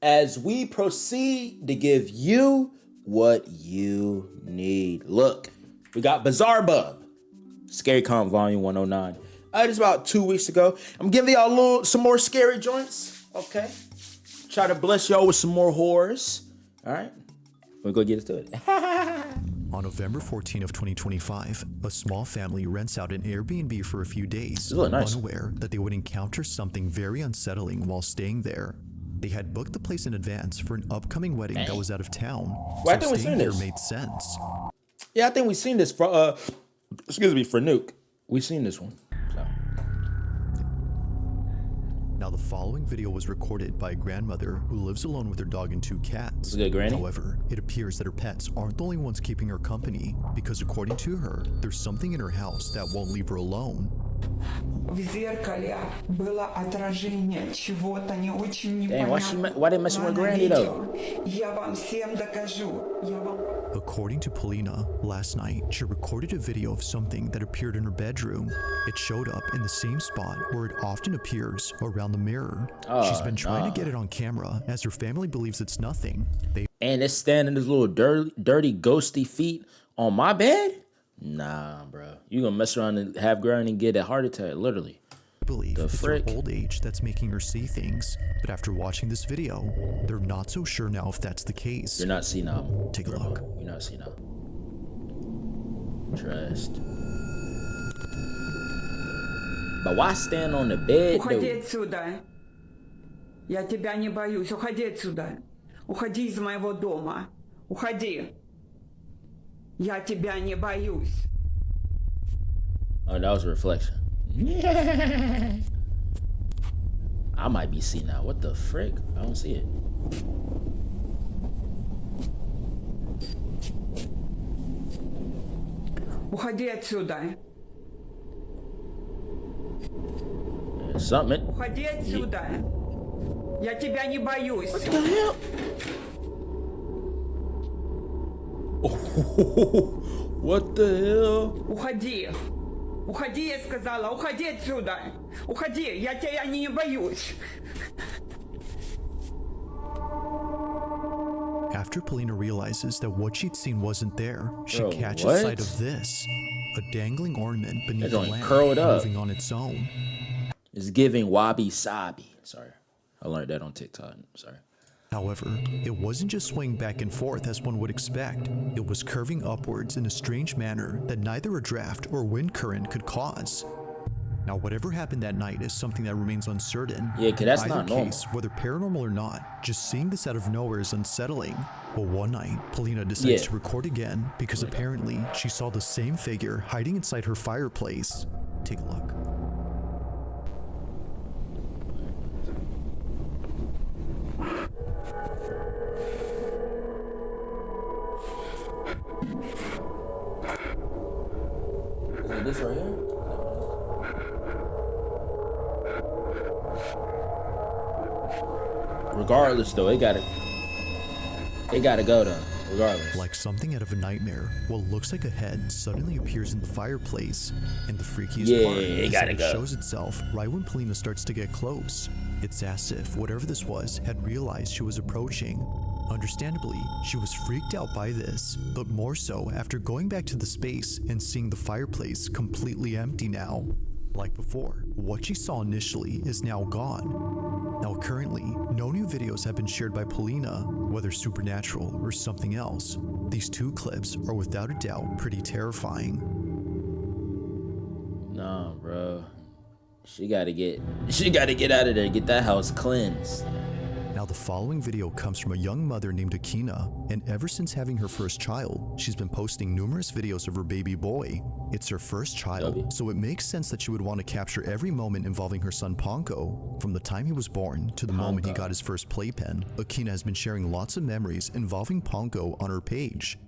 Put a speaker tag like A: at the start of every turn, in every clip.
A: as we proceed to give you what you need. Look, we got Bizarre Bub, Scary Comp Volume 109. Just about 2 weeks ago. I'm giving y'all some more scary joints, okay? Try to bless y'all with some more horrors, all right? We're gonna get into it.
B: On November 14 of 2025, a small family rents out an Airbnb for a few days,
A: nice.
B: Unaware that they would encounter something very unsettling while staying there. They had booked the place in advance for an upcoming wedding that was out of town,
A: Well, I
B: so
A: think
B: staying there made sense.
A: Yeah, I think we've seen this for, excuse me, for Nuke. We've seen this one. So.
B: Now, the following video was recorded by a grandmother who lives alone with her dog and 2 cats.
A: Good granny.
B: However, it appears that her pets aren't the only ones keeping her company, because according to her, there's something in her house that won't leave her alone.
C: В зеркале было отражение чего-то не очень непонятного.
A: Why they messing with Granny though?
C: Я вам всем докажу.
B: According to Polina, last night she recorded a video of something that appeared in her bedroom. It showed up in the same spot where it often appears, around the mirror. She's been trying to get it on camera as her family believes it's nothing.
A: And it's standing his little dirty ghosty feet on my bed? Nah, bro. You gonna mess around and have Granny and get a heart attack, literally.
B: I believe it's her old age that's making her see things, but after watching this video, they're not so sure now if that's the case.
A: You're not senile.
B: Take a look.
A: You're not senile. Trust. But why stand on the bed,
C: Уходи
A: though?
C: отсюда. Я тебя не боюсь. Уходи отсюда. Уходи из моего дома. Уходи. Я тебя не боюсь.
A: Oh, that was a reflection. I might be senile. What the frick? I don't see it.
C: Уходи отсюда.
A: There's something.
C: Уходи отсюда. Я тебя не боюсь.
A: What the hell? What the hell?
C: Уходи. Уходи, я сказала. Уходи отсюда. Уходи. Я тебя не боюсь.
B: After Polina realizes that what she'd seen wasn't there, she catches
A: what?
B: sight of this. A dangling ornament beneath the lamp,
A: curled up.
B: moving on its own.
A: It's giving wabi sabi. Sorry. I learned that on TikTok. Sorry.
B: However, it wasn't just swaying back and forth as one would expect. It was curving upwards in a strange manner that neither a draft or wind current could cause. Now, whatever happened that night is something that remains uncertain.
A: Yeah, because that's
B: Either
A: not normal.
B: case, whether paranormal or not, just seeing this out of nowhere is unsettling. But one night, Polina decides to record again because apparently she saw the same figure hiding inside her fireplace. Take a look.
A: This right here? Regardless, though, it gotta go though. Regardless.
B: Like something out of a nightmare, what looks like a head suddenly appears in the fireplace, and the freakiest part is that it shows itself right when Polina starts to get close. It's as if whatever this was had realized she was approaching. Understandably, she was freaked out by this, but more so after going back to the space and seeing the fireplace completely empty now. Like before, what she saw initially is now gone. Now currently, no new videos have been shared by Polina, whether supernatural or something else. These 2 clips are without a doubt pretty terrifying.
A: Nah, bro. She gotta get out of there, get that house cleansed.
B: Now the following video comes from a young mother named Akina, and ever since having her first child, she's been posting numerous videos of her baby boy. It's her first child, so it makes sense that she would want to capture every moment involving her son Ponko. From the time he was born to the moment he got his first playpen, Akina has been sharing lots of memories involving Ponko on her page.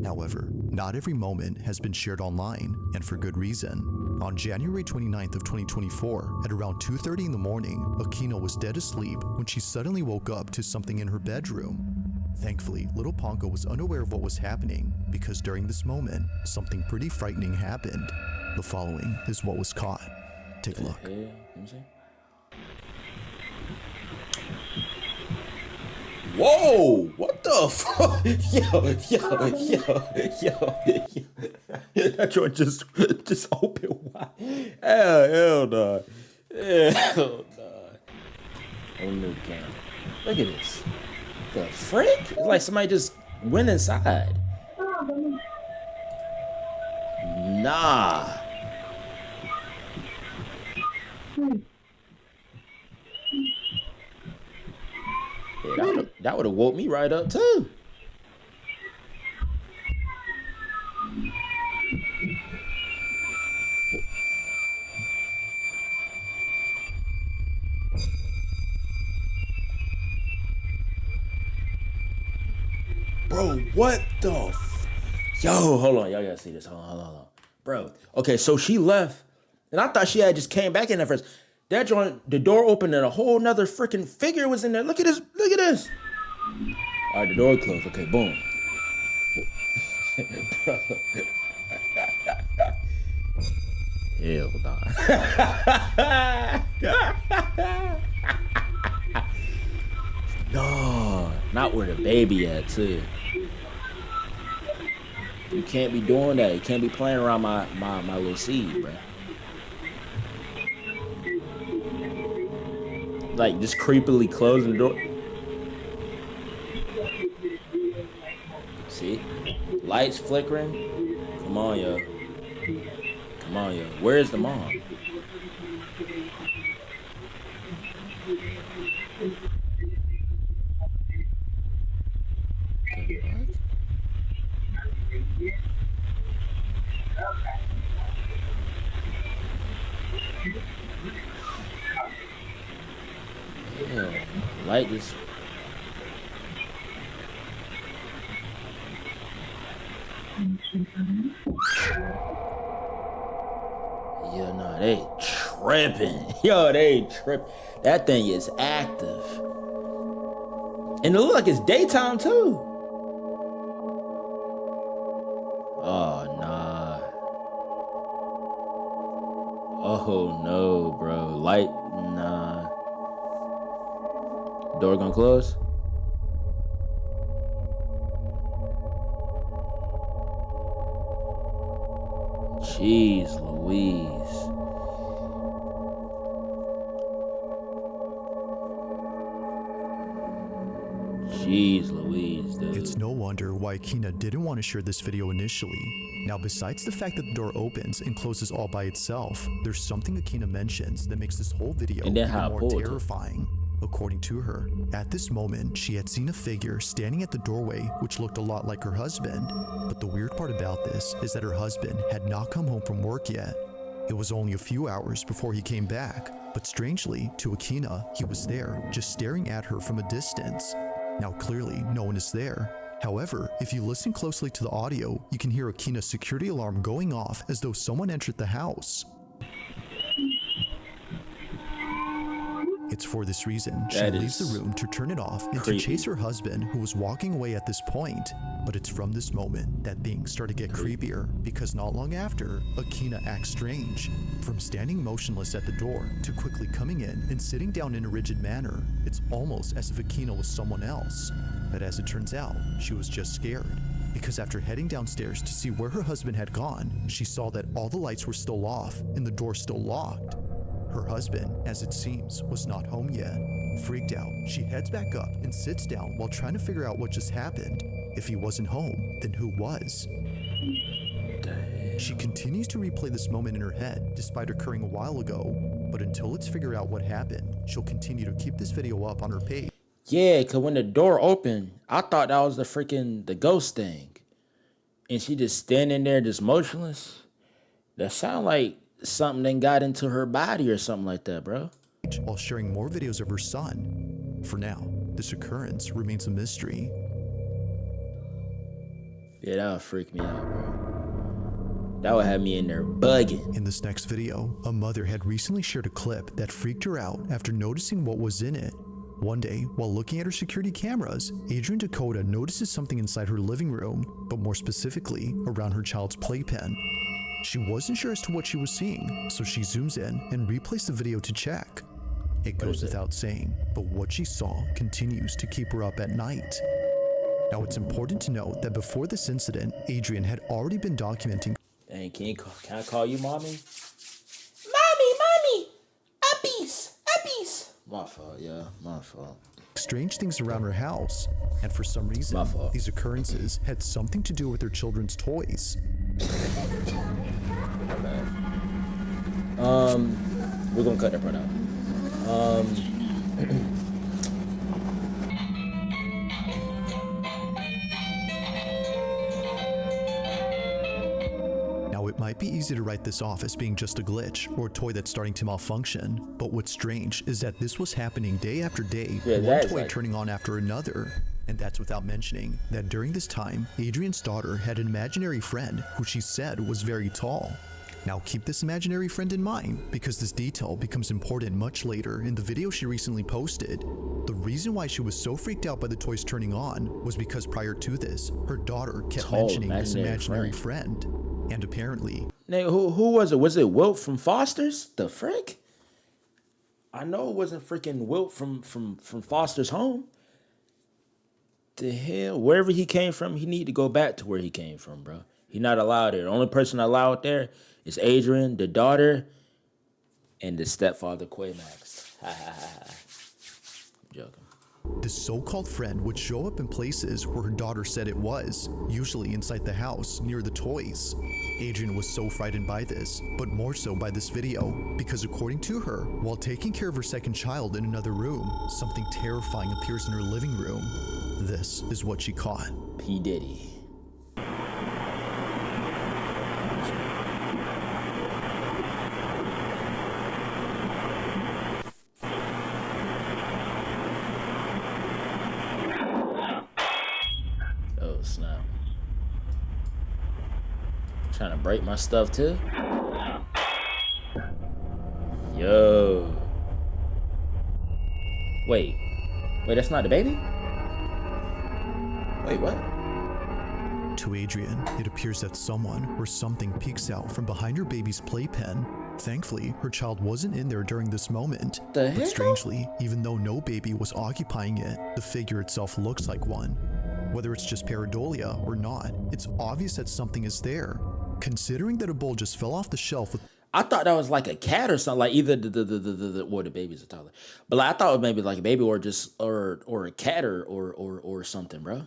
B: However, not every moment has been shared online, and for good reason. On January 29th of 2024, at around 2:30 in the morning, Akina was dead asleep when she suddenly woke up to something in her bedroom. Thankfully, little Ponko was unaware of what was happening, because during this moment, something pretty frightening happened. The following is what was caught. Take a look.
A: Whoa! What the fuck? Yo. That joint just open wide. Hell no. Hell no. Oh no, camera. Look at this. The frick? It's like somebody just went inside. Nah. Yeah, that would have woke me right up too. Bro, what the Yo, hold on. Y'all gotta see this. Hold on. Bro, okay, so she left. And I thought she had just came back in there first. That joint, the door opened and a whole nother freaking figure was in there. Look at this. Look at this. All right, the door closed. Okay, boom. Bro. Hell nah. No, not where the baby at, too. You can't be doing that. You can't be playing around my little seed, bro. Like, just creepily closing the door. See? Lights flickering. Come on, yo. Come on, yo. Where's the mom? Light this. Yeah, no, they tripping. Yo, they tripping. That thing is active. And it looks like it's daytime too. Oh, nah. Oh, no, bro. Light, nah. Door gonna close? Jeez Louise. Jeez Louise, dude.
B: It's no wonder why Kina didn't want to share this video initially. Now, besides the fact that the door opens and closes all by itself, there's something Akina mentions that makes this whole video even more terrifying. According to her, at this moment, she had seen a figure standing at the doorway which looked a lot like her husband. But the weird part about this is that her husband had not come home from work yet. It was only a few hours before he came back, but strangely, to Akina, he was there, just staring at her from a distance. Now clearly, no one is there. However, if you listen closely to the audio, you can hear Akina's security alarm going off as though someone entered the house. It's for this reason she leaves the room to turn it off and to chase her husband, who was walking away at this point. But it's from this moment that things start to get creepier, because not long after, Akina acts strange. From standing motionless at the door to quickly coming in and sitting down in a rigid manner, it's almost as if Akina was someone else. But as it turns out, she was just scared, because after heading downstairs to see where her husband had gone, she saw that all the lights were still off and the door still locked. Her husband, as it seems, was not home yet. Freaked out, she heads back up and sits down while trying to figure out what just happened. If he wasn't home, then who was? She continues to replay this moment in her head, despite occurring a while ago. But until it's figured out what happened, she'll continue to keep this video up on her page.
A: Yeah, because when the door opened, I thought that was the ghost thing. And she just standing there just motionless. That sound like something that got into her body or something like that, bro.
B: While sharing more videos of her son. For now, this occurrence remains a mystery.
A: Yeah, that would freak me out, bro. That would have me in there bugging.
B: In this next video, a mother had recently shared a clip that freaked her out after noticing what was in it. One day, while looking at her security cameras, Adrian Dakota notices something inside her living room, but more specifically, around her child's playpen. She wasn't sure as to what she was seeing, so she zooms in and replays the video to check. It goes without saying, but what she saw continues to keep her up at night. Now, it's important to note that before this incident, Adrian had already been documenting.
A: Dang, can I call you mommy? Mommy! Uppies! My fault, yeah, my fault.
B: Strange things around her house, and for some reason, these occurrences had something to do with her children's toys.
A: We're gonna cut that part out.
B: Now, it might be easy to write this off as being just a glitch or a toy that's starting to malfunction, but what's strange is that this was happening day after day, one toy turning on after another. And that's without mentioning that during this time, Adrian's daughter had an imaginary friend who she said was very tall. Now keep this imaginary friend in mind, because this detail becomes important much later in the video she recently posted. The reason why she was so freaked out by the toys turning on was because prior to this, her daughter kept mentioning this imaginary friend. And apparently...
A: Now, who was it? Was it Wilt from Foster's? The frick? I know it wasn't freaking Wilt from Foster's home. The hell? Wherever he came from, he need to go back to where he came from, bro. He not allowed there. The only person allowed there is Adrian, the daughter, and the stepfather, Quaymax. I'm joking.
B: This so-called friend would show up in places where her daughter said it was, usually inside the house, near the toys. Adrian was so frightened by this, but more so by this video, because according to her, while taking care of her second child in another room, something terrifying appears in her living room. This is what she caught.
A: P. Diddy. Oh, snap. Trying to break my stuff too? Yo. Wait, that's not the baby? Wait, what?
B: To Adrian, it appears that someone or something peeks out from behind her baby's playpen. Thankfully, her child wasn't in there during this moment. But strangely, even though no baby was occupying it, the figure itself looks like one. Whether it's just pareidolia or not, it's obvious that something is there. Considering that a bowl just fell off the shelf with...
A: I thought that was like a cat or something, like either the baby's a toddler. But like, I thought it was maybe like a baby or just or a cat or something, bro.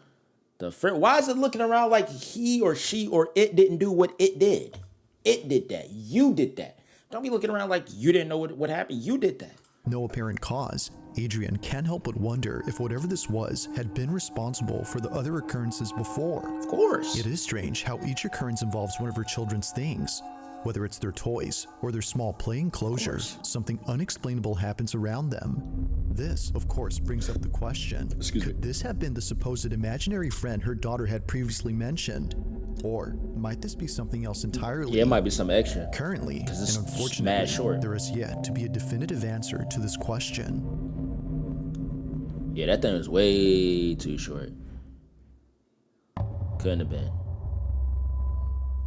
A: Why is it looking around like he or she or it didn't do what it did? It did that. You did that. Don't be looking around like you didn't know what happened. You did that.
B: No apparent cause. Adrian can't help but wonder if whatever this was had been responsible for the other occurrences before.
A: Of course.
B: It is strange how each occurrence involves one of her children's things. Whether it's their toys or their small play enclosures, something unexplainable happens around them. This, of course, brings up the question, could this have been the supposed imaginary friend her daughter had previously mentioned? Or might this be something else entirely?
A: Yeah, it might be some extra.
B: Currently, and unfortunately, there is yet to be a definitive answer to this question.
A: Yeah, that thing was way too short. Couldn't have been.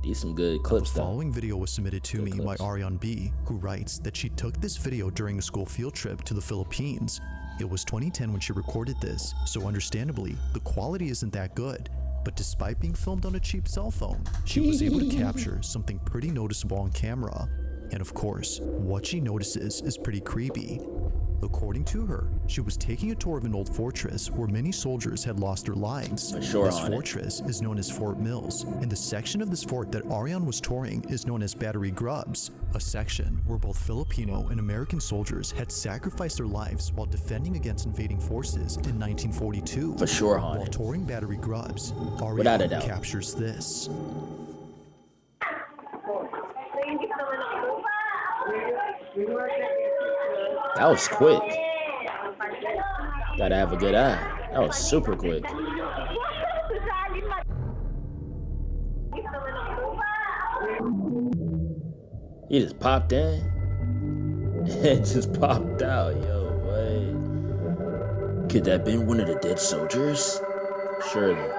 A: These some good clips.
B: The following video was submitted to me by Ariane B, who writes that she took this video during a school field trip to the Philippines. It was 2010 when she recorded this, so understandably, the quality isn't that good. But despite being filmed on a cheap cell phone, she was able to capture something pretty noticeable on camera. And of course, what she notices is pretty creepy. According to her, she was taking a tour of an old fortress where many soldiers had lost their lives. This fortress is known as Fort Mills, and the section of this fort that Ariane was touring is known as Battery Grubs, a section where both Filipino and American soldiers had sacrificed their lives while defending against invading forces in 1942. While touring Battery Grubs, Ariane captures this.
A: That was quick. Gotta have a good eye. That was super quick. He just popped in. It just popped out. Yo, wait. Could that have been one of the dead soldiers? Surely.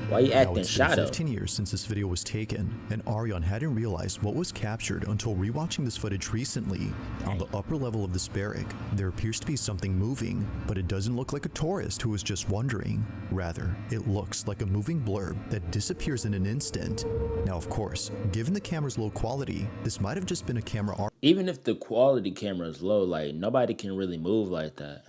A: Why you
B: Now,
A: acting
B: it's been
A: shadow?
B: 15 years since this video was taken, and Ariane hadn't realized what was captured until rewatching this footage recently. On the upper level of this barrack, there appears to be something moving, but it doesn't look like a tourist who was just wandering. Rather, it looks like a moving blurb that disappears in an instant. Now, of course, given the camera's low quality, this might have just been a camera arm.
A: Even if the quality camera is low, like nobody can really move like that.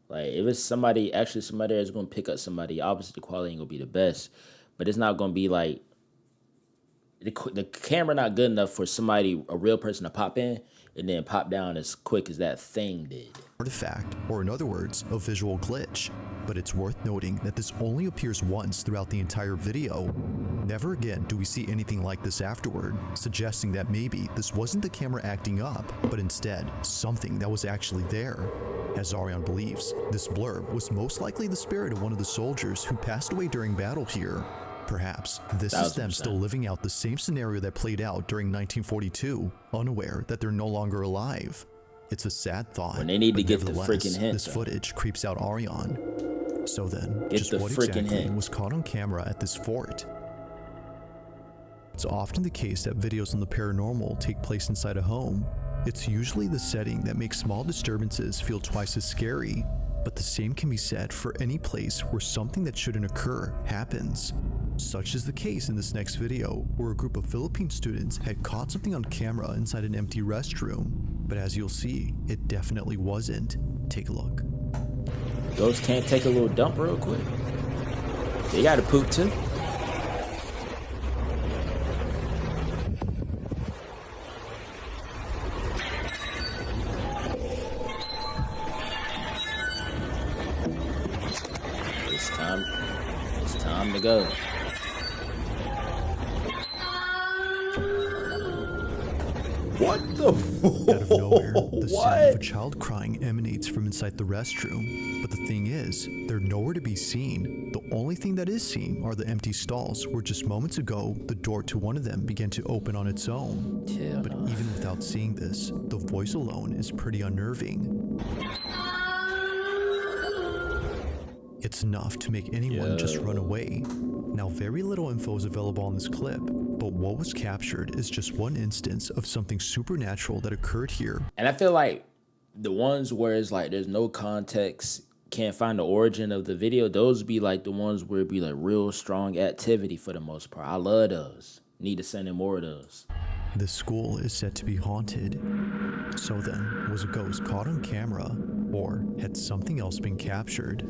A: Like if it's somebody that's gonna pick up somebody, obviously the quality ain't gonna be the best, but it's not gonna be like the camera not good enough for somebody, a real person, to pop in and then pop down as quick as that thing did.
B: Artifact, or in other words, a visual glitch. But it's worth noting that this only appears once throughout the entire video. Never again do we see anything like this afterward, suggesting that maybe this wasn't the camera acting up, but instead something that was actually there. As Ariane believes, this blurb was most likely the spirit of one of the soldiers who passed away during battle here. Perhaps this is them still living out the same scenario that played out during 1942, unaware that they're no longer alive. It's a sad thought.
A: When they need to get the freaking hint.
B: This footage creeps out Ariane. So then,
A: Get
B: just
A: the
B: what
A: freaking
B: exactly
A: hint.
B: was caught on camera at this fort? It's often the case that videos on the paranormal take place inside a home. It's usually the setting that makes small disturbances feel twice as scary, but the same can be said for any place where something that shouldn't occur happens. Such is the case in this next video, where a group of Philippine students had caught something on camera inside an empty restroom. But as you'll see, it definitely wasn't. Take a look.
A: Ghosts can't take a little dump real quick. They gotta poop too. It's time to go. What the?
B: Out of nowhere, the sound
A: What?
B: of a child crying emanates from inside the restroom. But the thing is, they're nowhere to be seen. The only thing that is seen are the empty stalls where just moments ago, the door to one of them began to open on its own.
A: Hell
B: But
A: no.
B: even without seeing this, the voice alone is pretty unnerving. It's enough to make anyone just run away. Now, very little info is available on this clip, but what was captured is just one instance of something supernatural that occurred here.
A: And I feel like the ones where it's like there's no context, can't find the origin of the video, those be like the ones where it be like real strong activity for the most part. I love those. Need to send in more of those.
B: The school is said to be haunted. So then, was a ghost caught on camera, or had something else been captured?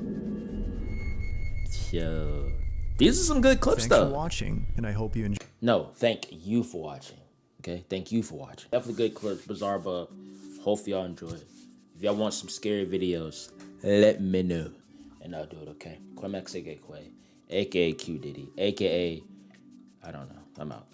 A: Yo. These are some good clips
B: Thanks
A: though.
B: for watching, and I hope you enjoyed.
A: No, thank you for watching. Okay, thank you for watching. Definitely good clips, Bizarre Bub. Hope y'all enjoy it. If y'all want some scary videos, let me know, and I'll do it. Okay, Quemex aka Quay, aka Q Diddy, aka I don't know. I'm out.